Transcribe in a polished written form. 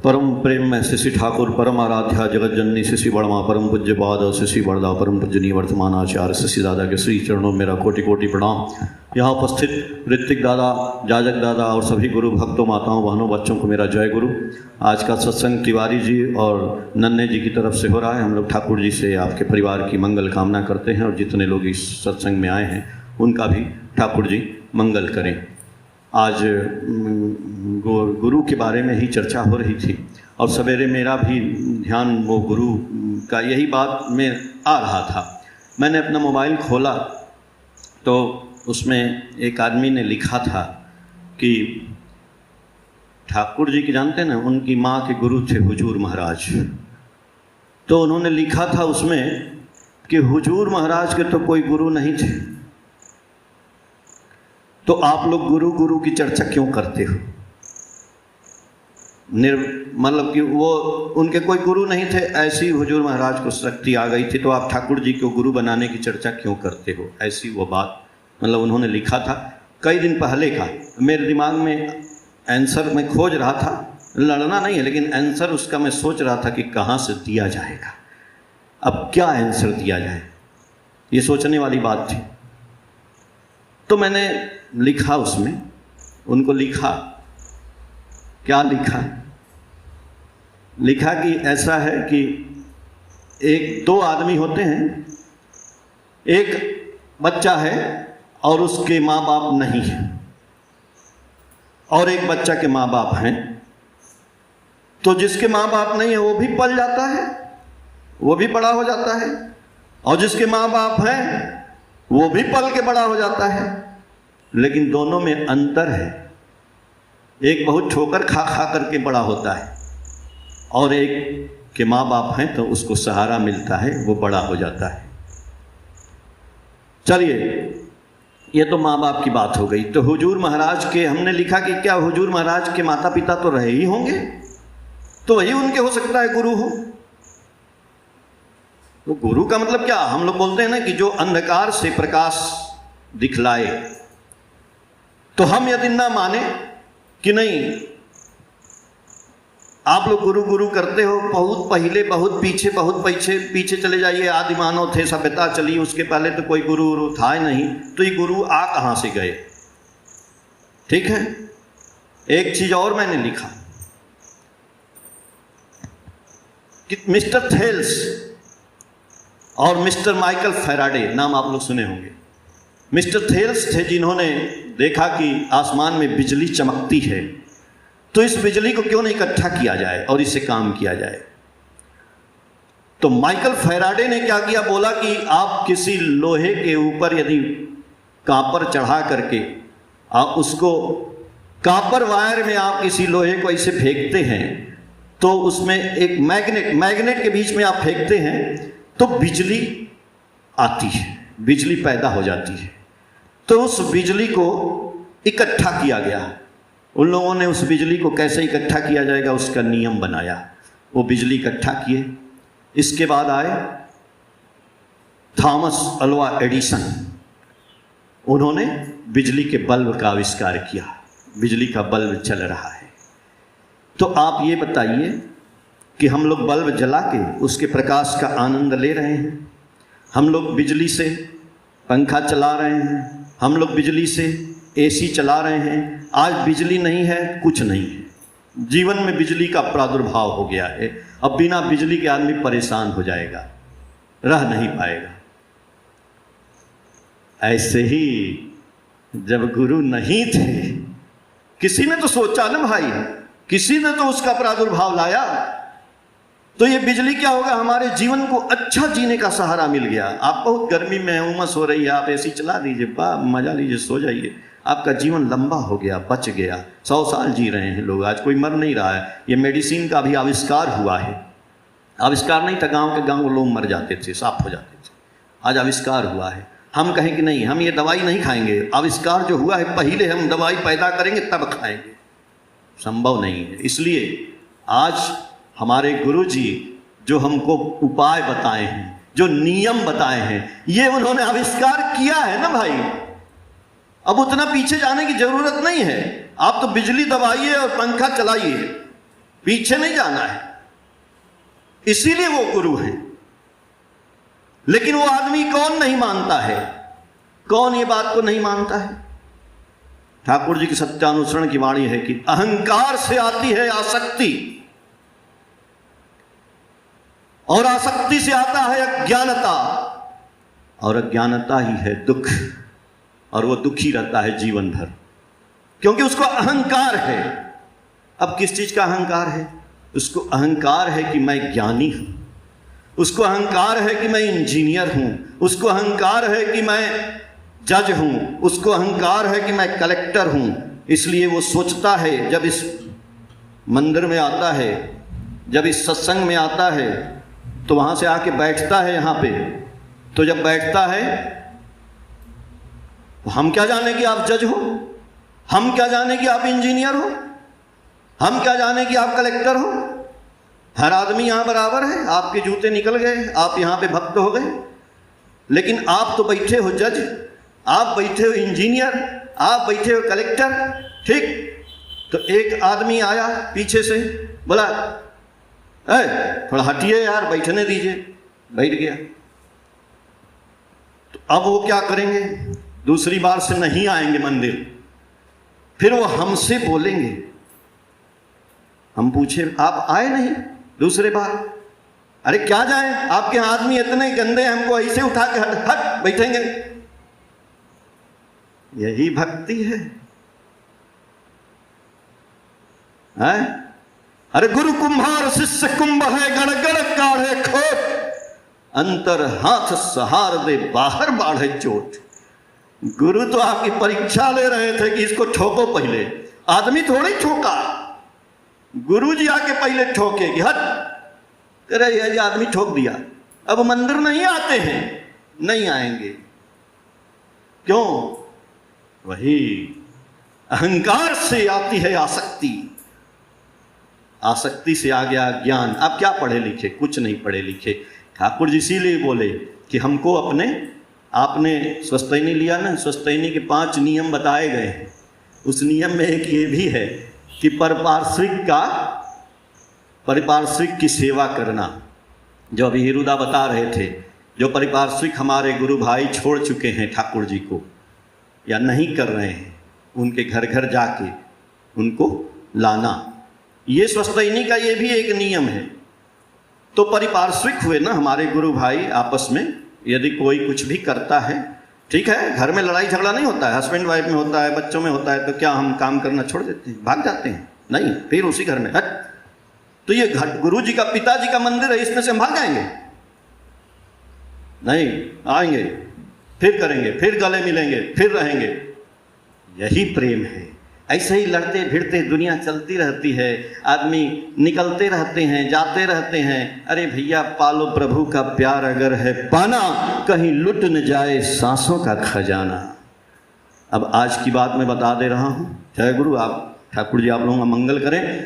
परम प्रेम में शिशि ठाकुर परम आराध्या जगत जननी शिशि बड़मा परम पूज्य पाद शिशि बड़दा परम पूजनीय वर्तमान आचार्य शिशि दादा के श्री चरणों में मेरा कोटि कोटि प्रणाम। यहाँ उपस्थित ऋत्विक दादा, जाजक दादा और सभी गुरु भक्तों, माताओं, बहनों, बच्चों को मेरा जय गुरु। आज का सत्संग तिवारी जी और नन्हे जी की तरफ से हो रहा है। हम लोग ठाकुर जी से आपके परिवार की मंगल कामना करते हैं और जितने लोग इस सत्संग में आए हैं उनका भी ठाकुर जी मंगल करें। आज गुरु के बारे में ही चर्चा हो रही थी और सवेरे मेरा भी ध्यान वो गुरु का यही बात में आ रहा था। मैंने अपना मोबाइल खोला तो उसमें एक आदमी ने लिखा था कि ठाकुर जी की जानते हैं ना, उनकी माँ के गुरु थे हुजूर महाराज। तो उन्होंने लिखा था उसमें कि हुजूर महाराज के तो कोई गुरु नहीं थे, तो आप लोग गुरु गुरु की चर्चा क्यों करते हो? मतलब कि वो उनके कोई गुरु नहीं थे, ऐसी हुजूर महाराज को शक्ति आ गई थी, तो आप ठाकुर जी को गुरु बनाने की चर्चा क्यों करते हो? ऐसी वो बात मतलब उन्होंने लिखा था कई दिन पहले का। मेरे दिमाग में आंसर मैं खोज रहा था, लड़ना नहीं है लेकिन आंसर उसका मैं सोच रहा था कि कहाँ से दिया जाएगा, अब क्या आंसर दिया जाए, ये सोचने वाली बात थी। तो मैंने लिखा उसमें, उनको लिखा, क्या लिखा कि ऐसा है कि दो आदमी होते हैं, एक बच्चा है और उसके माँ बाप नहीं है, और एक बच्चा के माँ बाप हैं। तो जिसके माँ बाप नहीं है वो भी पल जाता है, वो भी बड़ा हो जाता है, और जिसके माँ बाप हैं वो भी पल के बड़ा हो जाता है। लेकिन दोनों में अंतर है, एक बहुत ठोकर खा खा करके बड़ा होता है और एक के माँ बाप हैं तो उसको सहारा मिलता है, वो बड़ा हो जाता है। चलिए, ये तो माँ बाप की बात हो गई। तो हुजूर महाराज के हमने लिखा कि क्या हुजूर महाराज के माता पिता तो रहे ही होंगे, तो वही उनके हो सकता है गुरु हो। तो गुरु का मतलब क्या? हम लोग बोलते हैं ना कि जो अंधकार से प्रकाश दिखलाए। तो हम यदि ना माने कि नहीं आप लोग गुरु गुरु करते हो, बहुत पहले, बहुत पीछे चले जाइए, आदि मानव थे, सभ्यता चली, उसके पहले तो कोई गुरु गुरु था ही नहीं, तो ये गुरु आ कहाँ से गए? ठीक है। एक चीज और मैंने लिखा कि मिस्टर थेल्स और मिस्टर माइकल फैराडे, नाम आप लोग सुने होंगे। मिस्टर थेल्स थे जिन्होंने देखा कि आसमान में बिजली चमकती है, तो इस बिजली को क्यों नहीं इकट्ठा किया जाए और इससे काम किया जाए। तो माइकल फैराडे ने क्या किया, बोला कि आप किसी लोहे के ऊपर यदि कापर चढ़ा करके आप उसको कापर वायर में आप किसी लोहे को ऐसे फेंकते हैं तो उसमें एक मैग्नेट के बीच में आप फेंकते हैं तो बिजली आती है, बिजली पैदा हो जाती है। तो उस बिजली को इकट्ठा किया गया। उन लोगों ने उस बिजली को कैसे इकट्ठा किया जाएगा उसका नियम बनाया, वो बिजली इकट्ठा किए। इसके बाद आए थॉमस अल्वा एडिसन, उन्होंने बिजली के बल्ब का आविष्कार किया, बिजली का बल्ब चल रहा है। तो आप ये बताइए कि हम लोग बल्ब जला के उसके प्रकाश का आनंद ले रहे हैं, हम लोग बिजली से पंखा चला रहे हैं, हम लोग बिजली से एसी चला रहे हैं। आज बिजली नहीं है, कुछ नहीं है, जीवन में बिजली का प्रादुर्भाव हो गया है। अब बिना बिजली के आदमी परेशान हो जाएगा, रह नहीं पाएगा। ऐसे ही जब गुरु नहीं थे, किसी ने तो सोचा ना भाई, किसी ने तो उसका प्रादुर्भाव लाया, तो ये बिजली क्या होगा, हमारे जीवन को अच्छा जीने का सहारा मिल गया। आप बहुत गर्मी में उमस हो रही है, आप एसी चला दीजिए, वाह मजा लीजिए, सो जाइए, आपका जीवन लंबा हो गया, बच गया। 100 साल जी रहे हैं लोग, आज कोई मर नहीं रहा है। ये मेडिसिन का भी आविष्कार हुआ है, आविष्कार नहीं था, गांव के गांव लोग मर जाते थे, साफ हो जाते थे, आज आविष्कार हुआ है। हम कहें कि नहीं, हम ये दवाई नहीं खाएंगे, आविष्कार जो हुआ है पहले हम दवाई पैदा करेंगे तब खाएंगे, संभव नहीं है। इसलिए आज हमारे गुरु जी जो हमको उपाय बताए हैं, जो नियम बताए हैं, ये उन्होंने आविष्कार किया है ना भाई। अब उतना पीछे जाने की जरूरत नहीं है, आप तो बिजली दबाइए और पंखा चलाइए, पीछे नहीं जाना है। इसीलिए वो गुरु है। लेकिन वो आदमी कौन नहीं मानता है? कौन ये बात को नहीं मानता है? ठाकुर जी की सत्यानुसरण की वाणी है कि अहंकार से आती है आसक्ति, और आसक्ति से आता है अज्ञानता, और अज्ञानता ही है दुख, और वो दुखी रहता है जीवन भर, क्योंकि उसको अहंकार है। अब किस चीज का अहंकार है? उसको अहंकार है कि मैं ज्ञानी हूं, उसको अहंकार है कि मैं इंजीनियर हूं, उसको अहंकार है कि मैं जज हूं, उसको अहंकार है कि मैं कलेक्टर हूं। इसलिए वो सोचता है, जब इस मंदिर में आता है, जब इस सत्संग में आता है, तो वहां से आके बैठता है यहां पे, तो जब बैठता है तो हम क्या जाने कि आप जज हो, हम क्या जाने कि आप इंजीनियर हो, हम क्या जाने कि आप कलेक्टर हो। हर आदमी यहां बराबर है, आपके जूते निकल गए, आप यहां पे भक्त हो गए, लेकिन आप तो बैठे हो जज, आप बैठे हो इंजीनियर, आप बैठे हो कलेक्टर। ठीक, तो एक आदमी आया पीछे से, बोला थोड़ा हटिए यार, बैठने दीजिए, बैठ गया। तो अब वो क्या करेंगे? दूसरी बार से नहीं आएंगे मंदिर, फिर वो हमसे बोलेंगे। हम पूछे आप आए नहीं दूसरे बार? अरे क्या जाए, आपके आदमी इतने गंदे, हमको ऐसे उठा के हट हट बैठेंगे। यही भक्ति है, हैं? अरे गुरु कुम्हार शिष्य कुंभ है, गण गण काढ़े खोट, अंतर हाथ सहार दे बाहर बाढ़े चोट। गुरु तो आपकी परीक्षा ले रहे थे कि इसको ठोको पहले, आदमी थोड़ी ठोका, गुरु जी आके पहले ठोके कि हट, अरे ये आदमी ठोक दिया, अब मंदिर नहीं आते हैं, नहीं आएंगे। क्यों? वही अहंकार से आती है आसक्ति, आसक्ति से आ गया ज्ञान। आप क्या पढ़े लिखे? कुछ नहीं पढ़े लिखे। ठाकुर जी इसीलिए बोले कि हमको अपने, आपने स्वस्थैनी लिया ना, स्वस्थैनी के 5 नियम बताए गए हैं। उस नियम में एक ये भी है कि परिपार्श्विक की सेवा करना। जो अभी हिरुदा बता रहे थे, जो परिपार्श्विक हमारे गुरु भाई छोड़ चुके हैं ठाकुर जी को या नहीं कर रहे हैं, उनके घर घर जाके उनको लाना, ये स्वस्थैनी का ये भी एक नियम है। तो परिपार्श्विक हुए ना हमारे गुरु भाई आपस में, यदि कोई कुछ भी करता है, ठीक है, घर में लड़ाई झगड़ा नहीं होता है, हस्बैंड वाइफ में होता है, बच्चों में होता है, तो क्या हम काम करना छोड़ देते हैं, भाग जाते हैं? नहीं, फिर उसी घर में हट। तो ये गुरु जी का, पिताजी का मंदिर है, इसमें से हम भाग जाएंगे? नहीं, आएंगे, फिर करेंगे, फिर गले मिलेंगे, फिर रहेंगे। यही प्रेम है। ऐसे ही लड़ते भिड़ते दुनिया चलती रहती है, आदमी निकलते रहते हैं, जाते रहते हैं। अरे भैया, पालो प्रभु का प्यार अगर है पाना, कहीं लुट न जाए सांसों का खजाना। अब आज की बात मैं बता दे रहा हूँ। जय गुरु। आप ठाकुर जी आप लोगों का मंगल करें।